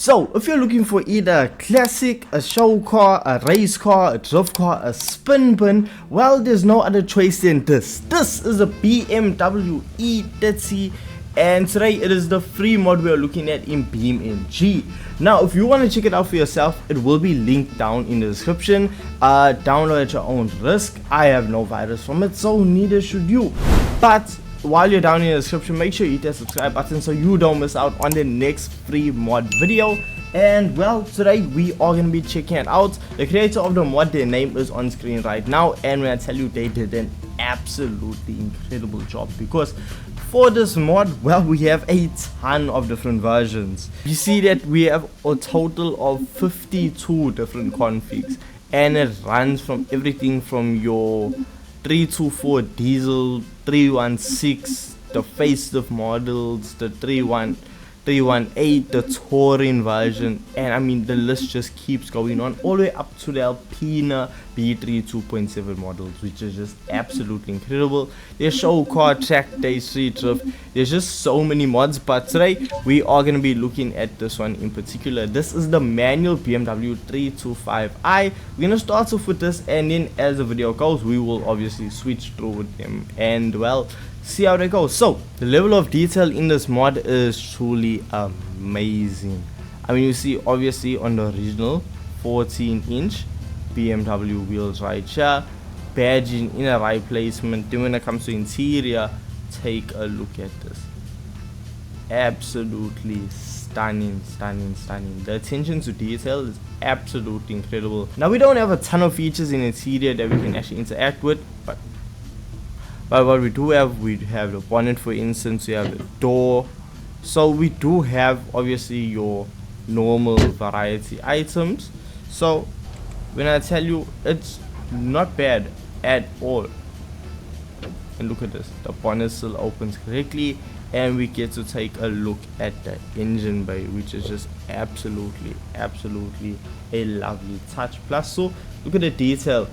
So, if you're looking for either a classic, a show car, a race car, a drift car, a spin bin, well, there's no other choice than this. This is a BMW E30, and today it is the free mod we are looking at in BeamNG. Now, if you want to check it out for yourself, it will be linked down in the description. Download at your own risk. I have no virus from it, so neither should you. But while you're down in the description, make sure you hit that subscribe button so you don't miss out on the next free mod video. And well, today we are going to be checking it out. The creator of the mod, their name is on screen right now, and when I tell you, they did an absolutely incredible job, because for this mod, well, we have a ton of different versions. You see that we have a total of 52 different configs, and it runs from everything from your 324 diesel, 316, the facelift models, the 318, the touring version, and I mean the list just keeps going on all the way up to the Alpina B3 2.7 models, which is just absolutely incredible. There's show car, track day, street drift, there's just so many mods, but today we are going to be looking at this one in particular. This is the manual BMW 325i. We're going to start off with this, and then as the video goes we will obviously switch through with them and well, see how they go. So the level of detail in this mod is truly amazing. I mean, you see obviously on the original 14-inch BMW wheels right here, badging in a right placement. Then when it comes to interior, take a look at this. Absolutely stunning. The attention to detail is absolutely incredible. Now, we don't have a ton of features in interior that we can actually interact with, but what we do have, we have the bonnet, for instance, we have the door. So we do have obviously your normal variety items. So when I tell you, it's not bad at all. And look at this, the bonnet still opens correctly, and we get to take a look at the engine bay, which is just absolutely a lovely touch. Plus, so look at the detail.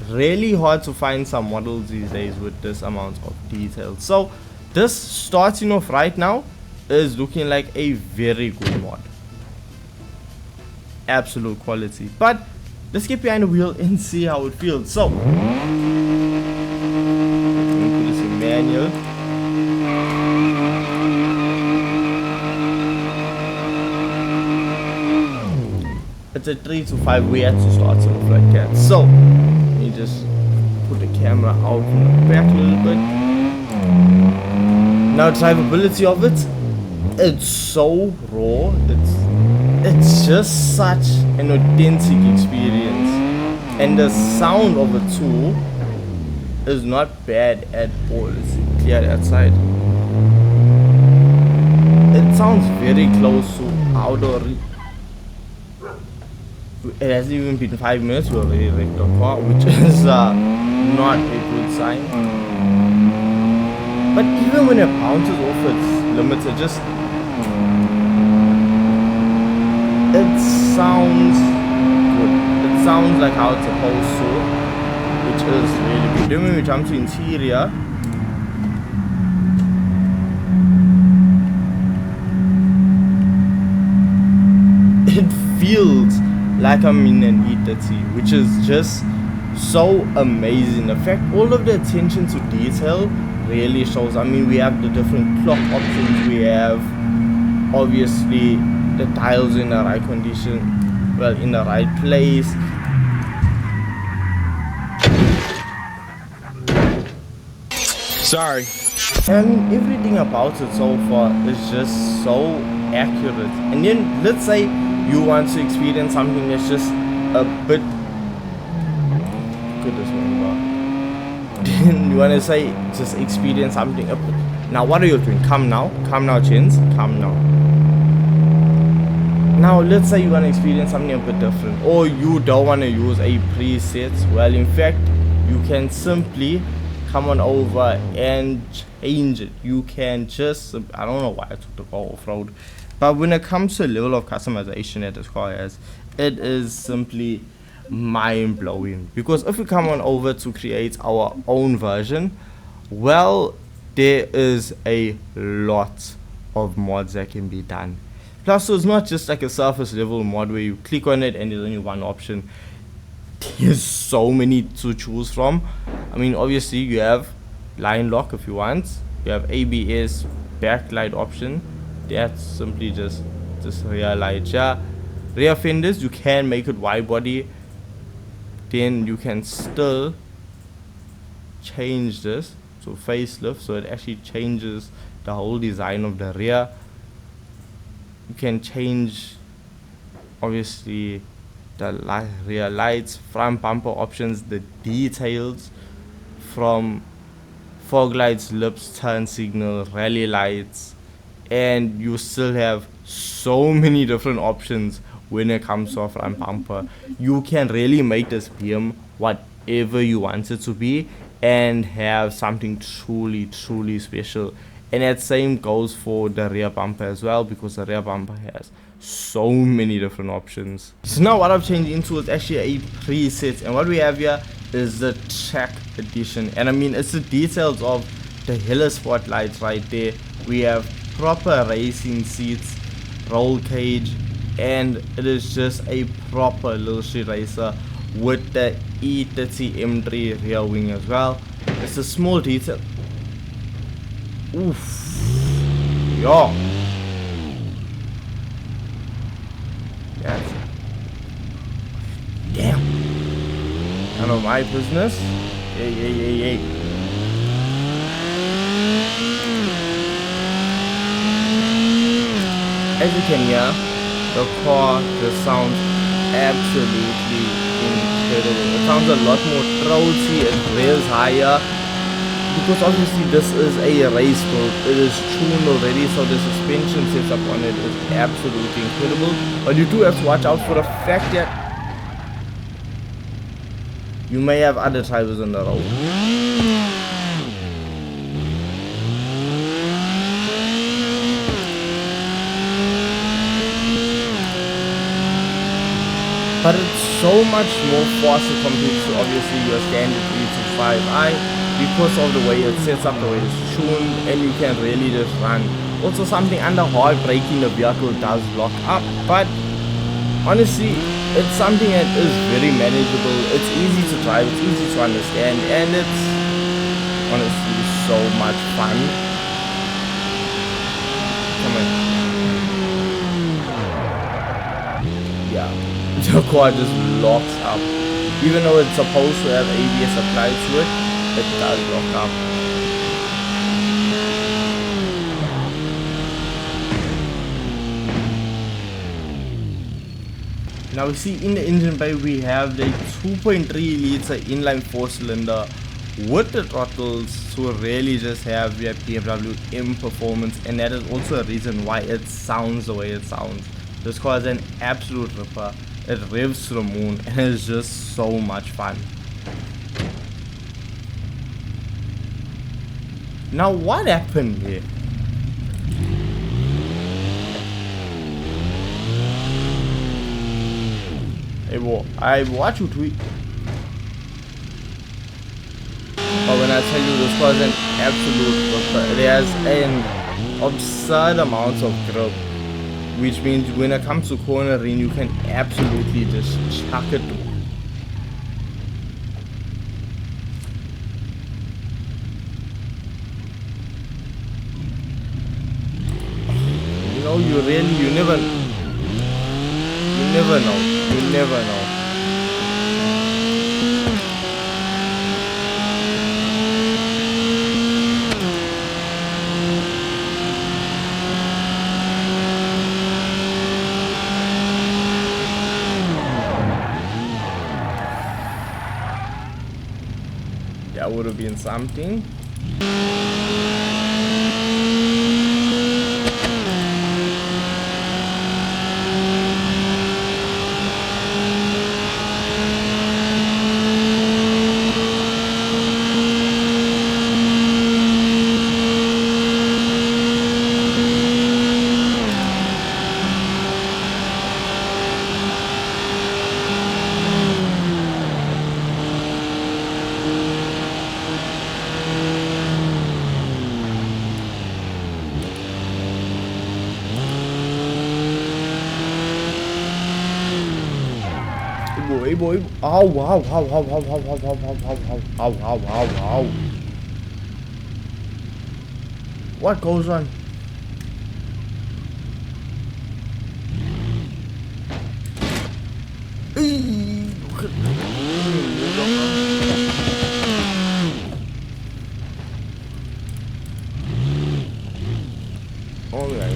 Really hard to find some models these days with this amount of detail. So this, starting off right now, is looking like a very good mod. Absolute quality. But let's get behind the wheel and see how it feels. So let me put this in manual. It's a 325. We had to start off like that. So just put the camera out from the back a little bit. Now, drivability of it, it's so raw. It's just such an authentic experience, and the sound of it too is not bad at all. It's clear outside. It sounds very close to outdoor. It hasn't even been 5 minutes, we already wrecked the car, which is not a good sign. But even when it bounces off its limits, it sounds good. It sounds like how it's supposed to, which is really good. Then when we jump to interior, it feels like I'm in an E30, which is just so amazing. In fact, all of the attention to detail really shows. I mean, we have the different clock options, we have obviously the dials in the right condition, well, in the right place. Sorry. And everything about it so far is just so accurate. And then let's say you want to experience something that's just a bit good as well. Then you want to say just experience something a bit. Now what are you doing? Come now, gents, come now. Now let's say you want to experience something a bit different, or you don't want to use a preset. Well, in fact, you can simply come on over and change it. You can just, I don't know why I took the car off-road, but when it comes to the level of customization that this car has, it is simply mind-blowing. Because if we come on over to create our own version, well, there is a lot of mods that can be done. Plus, so it's not just like a surface level mod where you click on it and there's only one option. There's so many to choose from. I mean, obviously you have line lock if you want. You have ABS backlight option. That's simply just rear light. Yeah, rear fenders you can make it wide body. Then you can still change this to facelift, so it actually changes the whole design of the rear. You can change obviously the rear lights, front bumper options, the details from fog lights, lips, turn signal, rally lights, and you still have so many different options when it comes to a front bumper. You can really make this BM whatever you want it to be and have something truly special. And that same goes for the rear bumper as well, because the rear bumper has so many different options. So now what I've changed into is actually a preset, and what we have here is the track edition. And I mean, it's the details of the hella spotlights right there. We have proper racing seats, roll cage, and it is just a proper little street racer with the E30 M3 rear wing as well. It's a small detail. Oof. Yo. That's damn. None of my business. Yay. As you can hear, the car just sounds absolutely incredible. It sounds a lot more throaty, it revs higher, because obviously this is a race build. It is tuned already, so the suspension setup on it is absolutely incredible. But you do have to watch out for the fact that you may have other drivers on the road. But it's so much more faster compared to obviously your standard 325i, because of the way it sets up, the way it's tuned, and you can really just run. Also, something under hard braking, the vehicle does lock up, but honestly it's something that is very manageable. It's easy to drive, it's easy to understand, and it's honestly so much fun. Come on. Yeah, the car just locks up. Even though it's supposed to have ABS applied to it, it does lock up. Now we see in the engine bay we have the 2.3 liter inline 4-cylinder with the throttles to really just have your BMW M performance, and that is also a reason why it sounds the way it sounds. This car is an absolute ripper. It revs to the moon and it's just so much fun. Now what happened here? I watch you tweet. But when I tell you this was an absolute ripper, it has an absurd amount of grip, which means when it comes to cornering, you can absolutely just chuck it. You know, you never know. You never know. That would have been something. boy, boy. Ow, wow, wow, wow, wow, wow, wow, wow, wow, wow, wow, wow, wow, wow. What goes on? Oh yeah.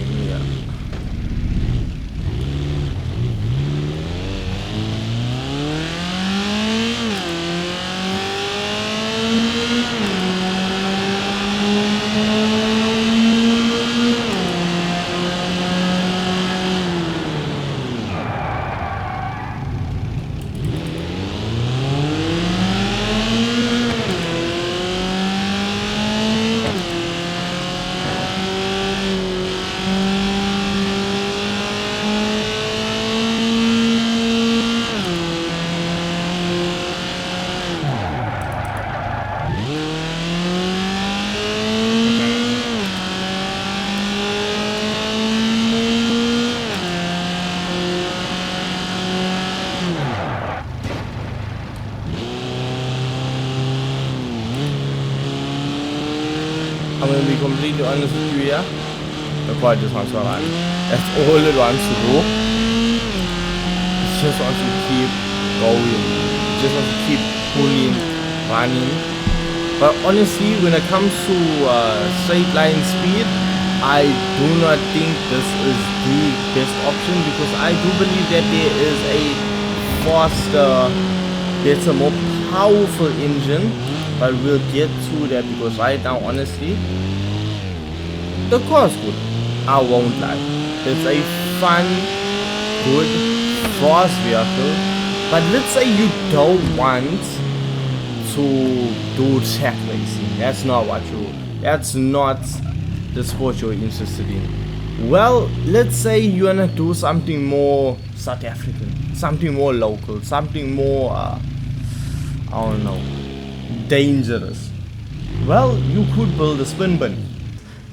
I'm gonna be completely honest with you here. The car just wants to run. That's all it wants to do. It just wants to keep going. It just wants to keep pulling, running. But honestly, when it comes to straight line speed, I do not think this is the best option, because I do believe that there is a faster, better, more powerful engine. But we'll get to that, because right now, honestly, the car is good. I won't lie. It's a fun, good, fast vehicle. But let's say you don't want to do track racing. That's not the sport you're interested in. Well, let's say you wanna do something more South African, something more local, something more I don't know, dangerous. Well, you could build a spin bin.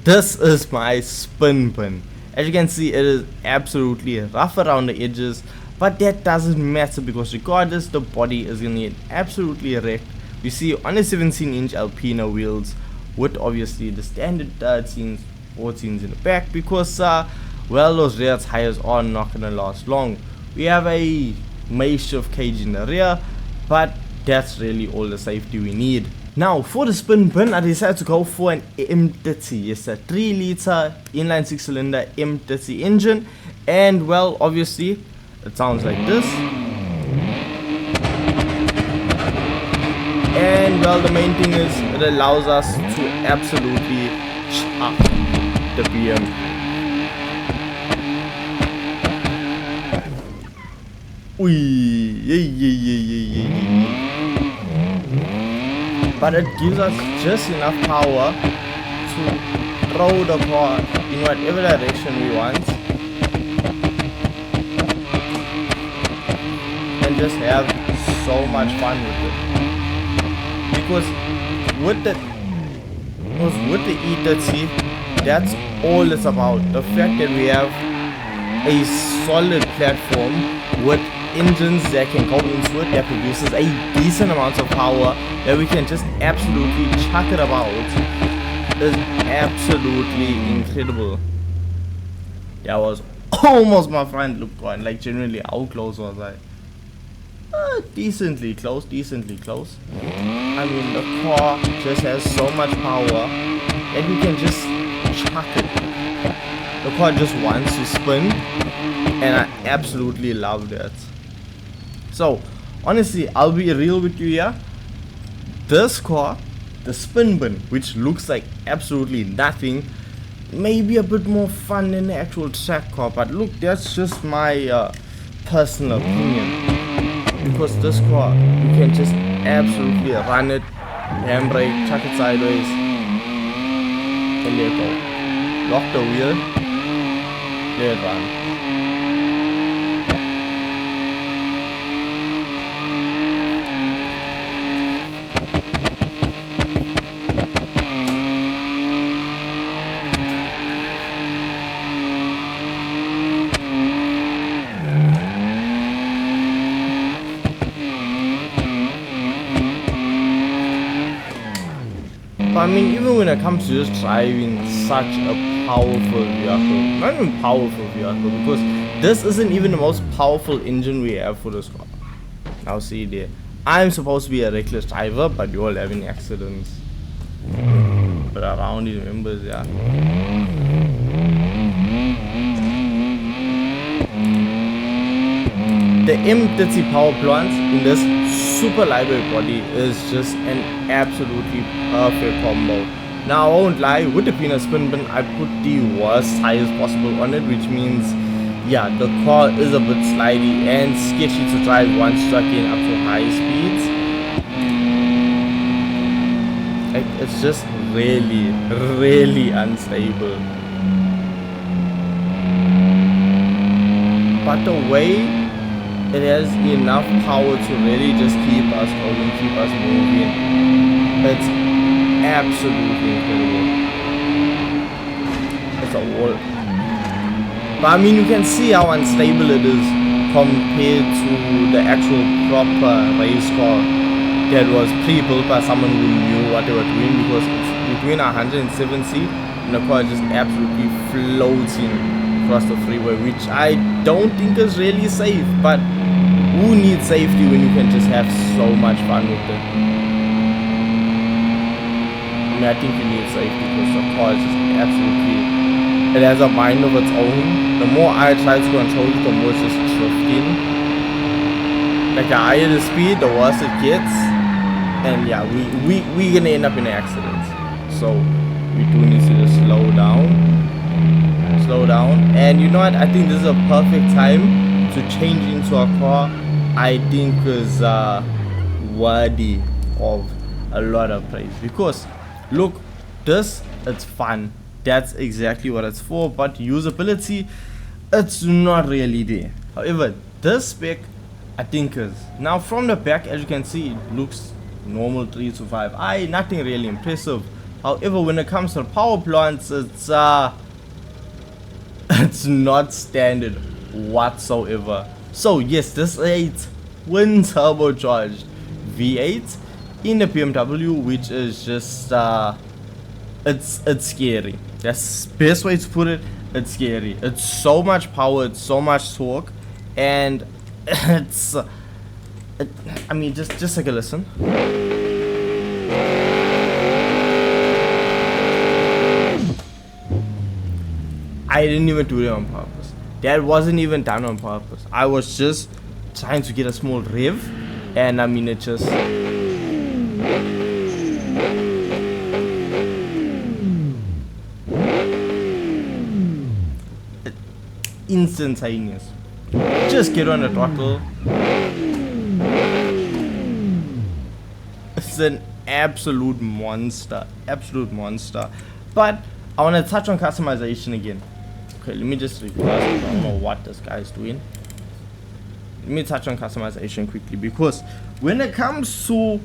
This is my spin bin. As you can see, it is absolutely rough around the edges, but that doesn't matter, because regardless, the body is gonna get absolutely wrecked. You see on the 17-inch Alpina wheels, with obviously the standard 13s, 14s in the back, because well, those rear tires are not gonna last long. We have a makeshift cage in the rear, but that's really all the safety we need. Now for the spin bin, I decided to go for an M30. It's a 3-liter inline 6-cylinder M30 engine, and well, obviously it sounds like this. And well, the main thing is it allows us to absolutely chop the BM. But it gives us just enough power to throw the car in whatever direction we want, and just have so much fun with it. Because with the E30, that's all it's about. The fact that we have a solid platform with engines that can go into it, that produces a decent amount of power, that we can just absolutely chuck it about, is absolutely incredible. That was almost my front loop going. Like, genuinely, how close was I? Decently close. I mean, the car just has so much power that you can just chuck it. The car just wants to spin, and I absolutely love that. So honestly, I'll be real with you here. This car, the spin bin, which looks like absolutely nothing, may be a bit more fun than the actual track car. But look, that's just my personal opinion. Because this car, you can just absolutely run it, handbrake, chuck it sideways, and there you go. Lock the wheel, let it run. I mean, even when it comes to just driving such a powerful vehicle, not even powerful vehicle, because this isn't even the most powerful engine we have for this car. Now see there, I'm supposed to be a reckless driver, but you're all having accidents. But around these members, yeah. The E30 power plant in this super lightweight body is just an absolutely perfect combo. Now I won't lie, with the peanut spin bin, I put the worst tires possible on it, which means, yeah, the car is a bit slidey and sketchy to drive once trucking up to high speeds. It's just really unstable. But the way it has enough power to really just keep us going, keep us moving, it's absolutely incredible. It's a wall. But I mean, you can see how unstable it is compared to the actual proper race car that was pre-built by someone who knew what they were doing, because it's between 170 and the car is just absolutely floating across the freeway, which I don't think is really safe. But who needs safety when you can just have so much fun with it? I mean, I think you need safety because the car is just absolutely, it has a mind of its own. The more I try to control it, the more it's just drifting. Like the higher the speed, the worse it gets. And yeah, we're gonna end up in an accident. So we do need to just slow down. And you know what, I think this is a perfect time to change into a car I think is worthy of a lot of praise. Because look, this, it's fun, that's exactly what it's for, but usability, it's not really there. However, this spec I think is, now from the back, as you can see, it looks normal 325i, nothing really impressive. However, when it comes to the power plants, it's not standard whatsoever. So yes, this is a twin turbocharged V8 in the BMW, which is just it's scary. That's the best way to put it. It's scary. It's so much power, it's so much torque, and it's I mean, just take a listen. I didn't even do it on purpose. That wasn't even done on purpose. I was just trying to get a small rev, and I mean, it just instantaneous. Just get on the throttle. It's an absolute monster, But I want to touch on customization again. Okay, let me just reverse. I don't know what this guy is doing. Let me touch on customization quickly, because when it comes to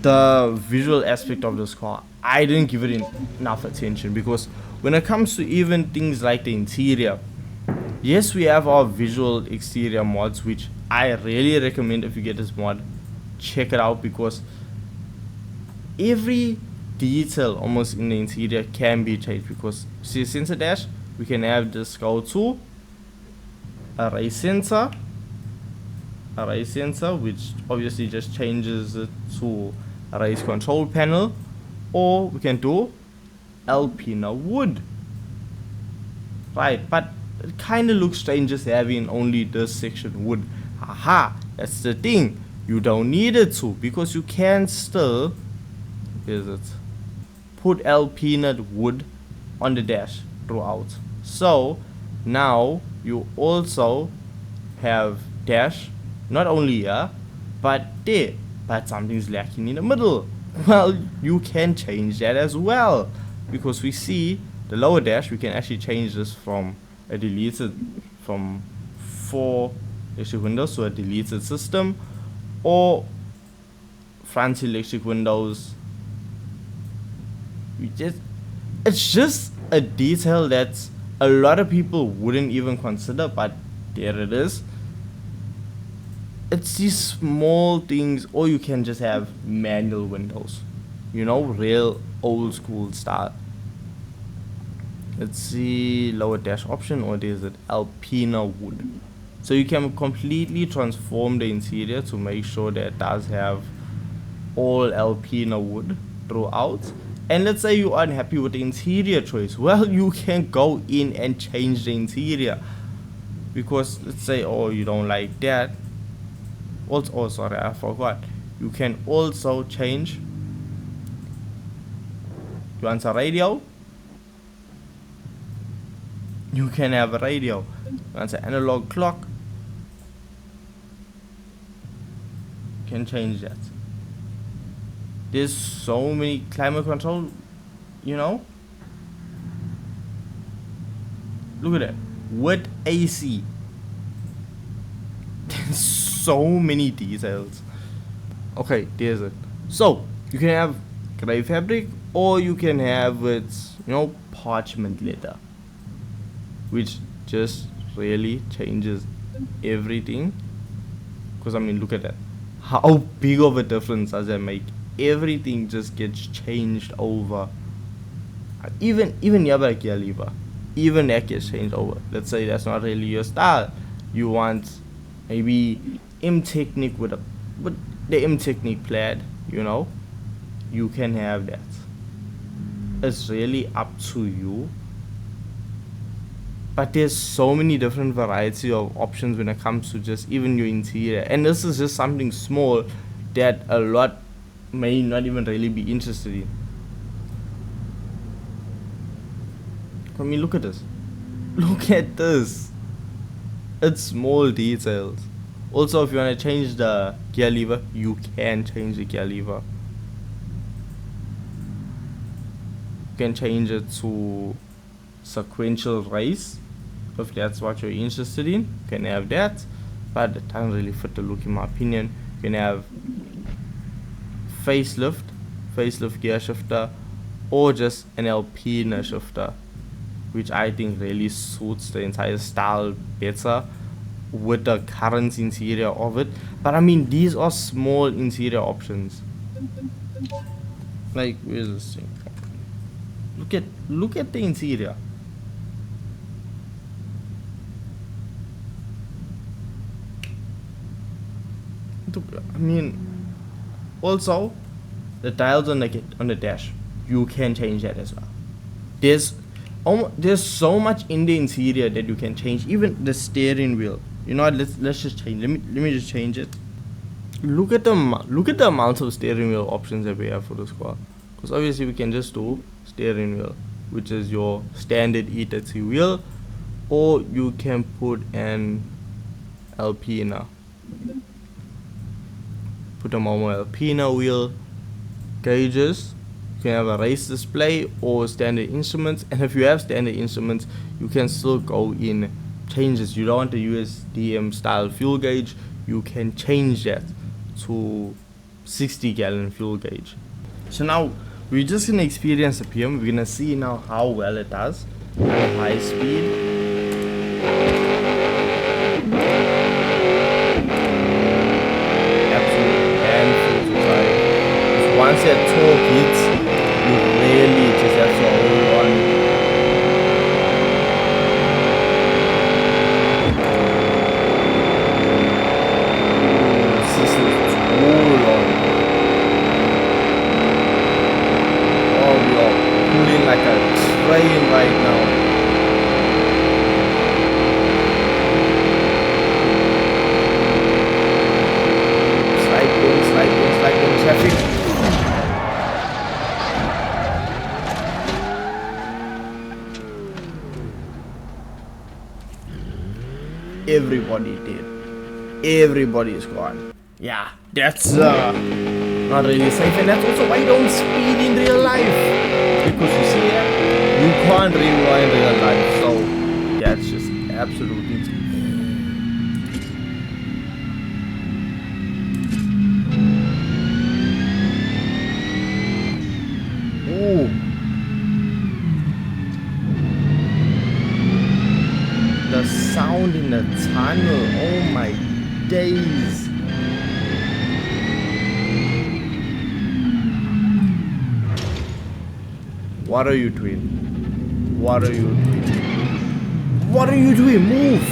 the visual aspect of this car, I didn't give it enough attention. Because when it comes to even things like the interior, yes, we have our visual exterior mods, which I really recommend. If you get this mod, check it out, because every detail almost in the interior can be changed. Because see, sensor dash, we can have this go to array sensor, which obviously just changes it to arrays control panel, or we can do alpina wood, right? But it kind of looks strange just having only this section wood. Haha, that's the thing, you don't need it to, because you can still, is it, put alpina wood on the dash throughout. So now you also have dash not only here but there, but something's lacking in the middle. Well, you can change that as well, because we see the lower dash, we can actually change this from a deleted, from 4 electric windows to a deleted system, or front electric windows. It's just a detail that a lot of people wouldn't even consider, but there it is. It's these small things. Or you can just have manual windows. you know, real old school style. Let's see, lower dash option, or is it Alpina wood? So you can completely transform the interior to make sure that it does have all Alpina wood throughout. And let's say you are unhappy with the interior choice, well, you can go in and change the interior, because let's say, oh, you don't like that. Also, oh sorry, I forgot, you can also change, you want a radio, you can have a radio. You want an analog clock, you can change that. There's so many climate control, you know. Look at that, with AC. There's so many details. Okay, there's it. So you can have gray fabric, or you can have it, you know, parchment leather, which just really changes everything. Because I mean, look at that, how big of a difference does that make? Everything just gets changed over. Even your gear lever, even that gets changed over. Let's say that's not really your style, you want maybe M Technique with the M Technique plaid, you know, you can have that. It's really up to you. But there's so many different variety of options when it comes to just even your interior, and this is just something small that a lot may not even really be interested in. I mean, look at this. Look at this. It's small details. Also, if you want to change the gear lever, you can change the gear lever. You can change it to sequential race if that's what you're interested in. You can have that, but it doesn't really fit the look in my opinion. You can have facelift gear shifter, or just an Alpina shifter, which I think really suits the entire style better with the current interior of it. But I mean, these are small interior options. Like, where's this thing? Look at the interior. I mean, also the dials on the dash, you can change that as well. There's so much in the interior that you can change. Even the steering wheel, you know what, let's just change. Let me just change it. Look at the amount of steering wheel options that we have for this car. Because obviously we can just do steering wheel, which is your standard E30 wheel, or you can put an Alpina. Put a Momo Alpina wheel. Gauges, you can have a race display or standard instruments, and if you have standard instruments, you can still go in changes. You don't want the USDM style fuel gauge, you can change that to 60 gallon fuel gauge. So now we're just gonna experience the PM. We're gonna see now how well it does at high speed. Once that torque hits, you really just have to hold on. This is too long. Oh, we are pulling like a train right now. Slide in traffic. Everybody did. Everybody is gone. Yeah, that's not really safe, and that's also why you don't speed in real life. Because you see, you can't rewind in real life, so that's just absolutely. Ooh. The sound in the tunnel, oh my days. What are you doing? What are you doing? What are you doing? Move!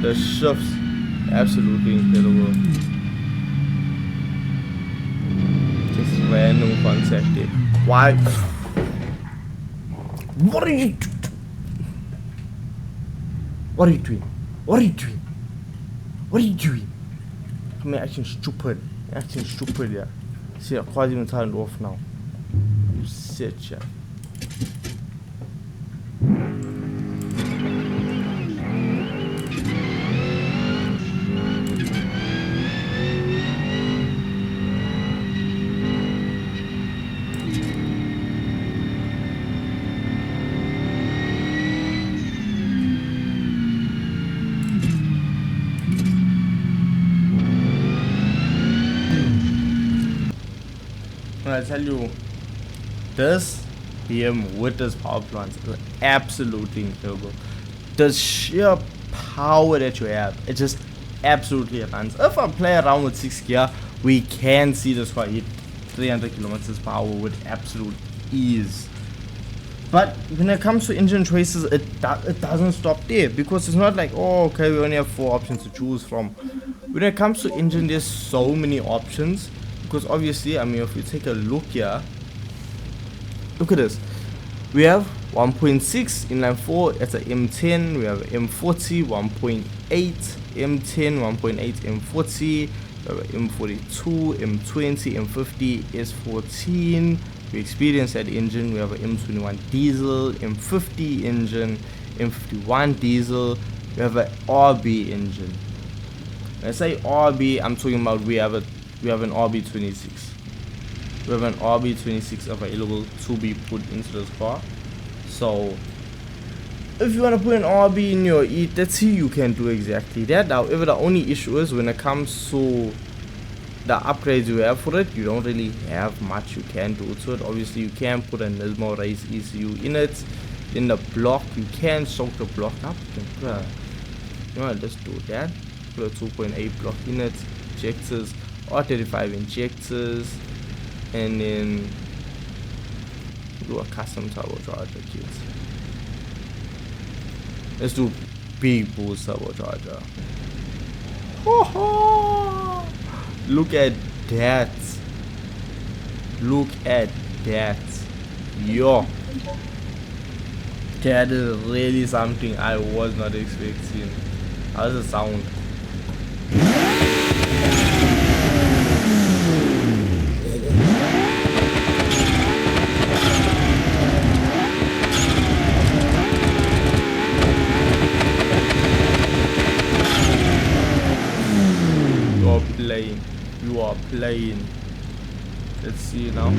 The shifts, absolutely incredible. Just random concept here. Why? What are you? What are you doing? What are you doing? What are you doing? I'm acting stupid. Acting stupid, yeah. See, I can't even turn it off now. Shit, yeah. I tell you, this BM with this power plant is absolutely incredible. The sheer power that you have, it just absolutely runs. If I play around with 6 gear, we can see this car hit 300 kilometers per hour with absolute ease. But when it comes to engine choices, it doesn't stop there, because it's not like, oh okay, we only have 4 options to choose from. When it comes to engine, there's so many options. Because obviously, I mean, if you take a look here, look at this. We have 1.6 inline 4 at a M10. We have M40 1.8 M10 1.8 M40. We have a M42 M20 M50 S14. We experience that engine. We have a M21 diesel, M50 engine, M51 diesel. We have an RB engine. When I say RB, I'm talking about we have an RB26. We have an RB26 available to be put into this car. So if you want to put an RB in your E30, you can do exactly that. However, the only issue is when it comes to the upgrades you have for it, you don't really have much you can do to it. Obviously, you can put a Nismo race ECU in it. In the block, you can soak the block up. You know, let's do that. Put a 2.8 block in it, injectors, R35 injectors, and then do a custom turbocharger kit. Let's do big boost turbocharger. Look at that. Look at that. Yo. That is really something I was not expecting. How does it sound? You are playing. Let's see now.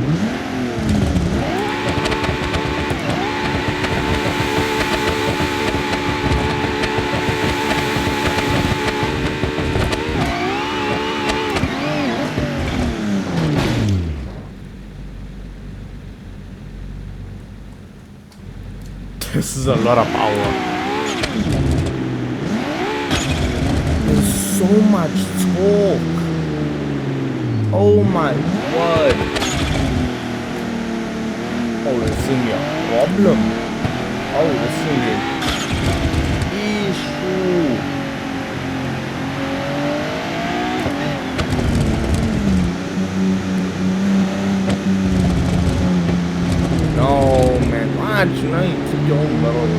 This is a lot of power. There's so much torque. Oh my word. Oh, this is a problem. Oh, this is an issue. No, man. What? You know, you keep your own barrel.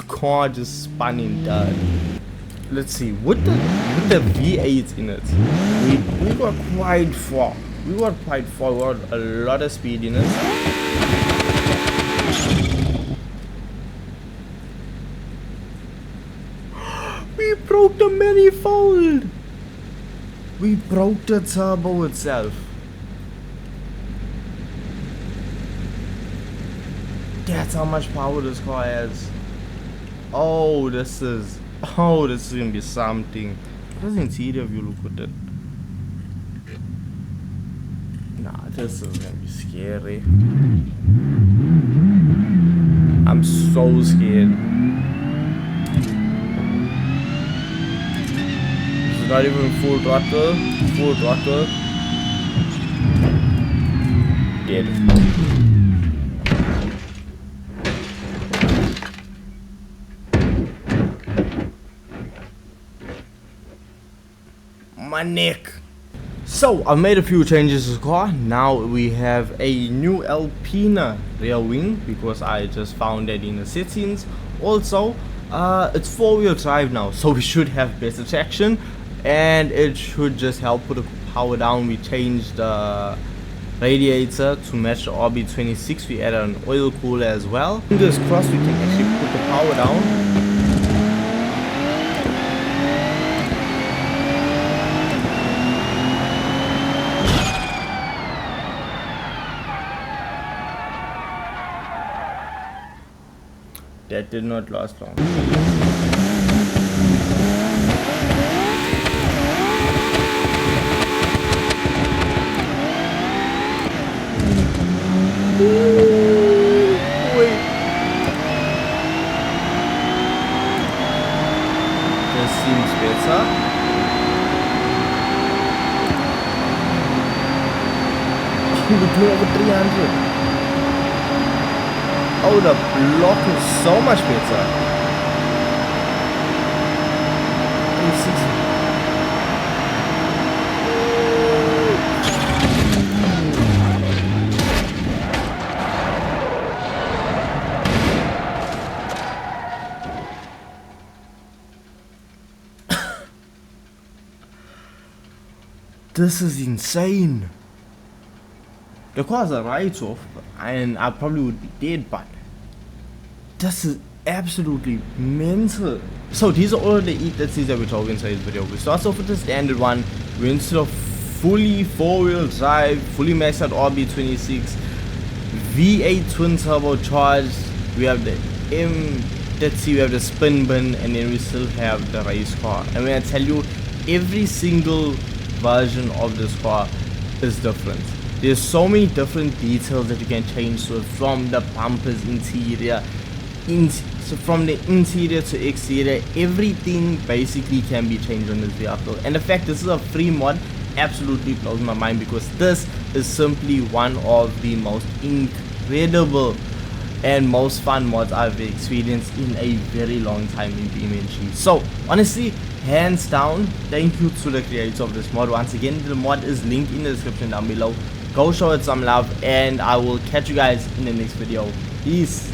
Car just spinning dirt. Let's see, with the V8 in it, we got quite far. We got a lot of speed in it. We broke the manifold. We broke the turbo itself. That's how much power this car has. Oh, this is gonna be something. What does the interior view look with it? Nah, this is gonna be scary. I'm so scared. This is not even full throttle. Full throttle. Dead. My neck. So I've made a few changes to the car. Now we have a new Alpina rear wing because I just found that in the settings. Also, it's 4-wheel drive now, so we should have better traction, and it should just help put the power down. We changed the radiator to match the RB26. We added an oil cooler as well. Fingers crossed we can actually put the power down. That did not last long. Wait. This seems better. We do over 300. Oh, the block is so much better. 360. This is insane. The car's a write-off, and I probably would be dead, but this is absolutely mental. So these are all of the E30s that we're talking in today's video. We start off with the standard one. We instead of fully 4-wheel drive, fully maxed out RB26, V8 twin turbocharged. We have the M30, we have the spin bin, and then we still have the race car. And when I tell you, every single version of this car is different. There's so many different details that you can change to it, from the bumpers, interior, so from the interior to exterior, everything basically can be changed on this vehicle. And the fact this is a free mod absolutely blows my mind, because this is simply one of the most incredible and most fun mods I've experienced in a very long time in BeamNG. So honestly, hands down, thank you to the creator of this mod. Once again, the mod is linked in the description down below. Go show it some love, and I will catch you guys in the next video. Peace.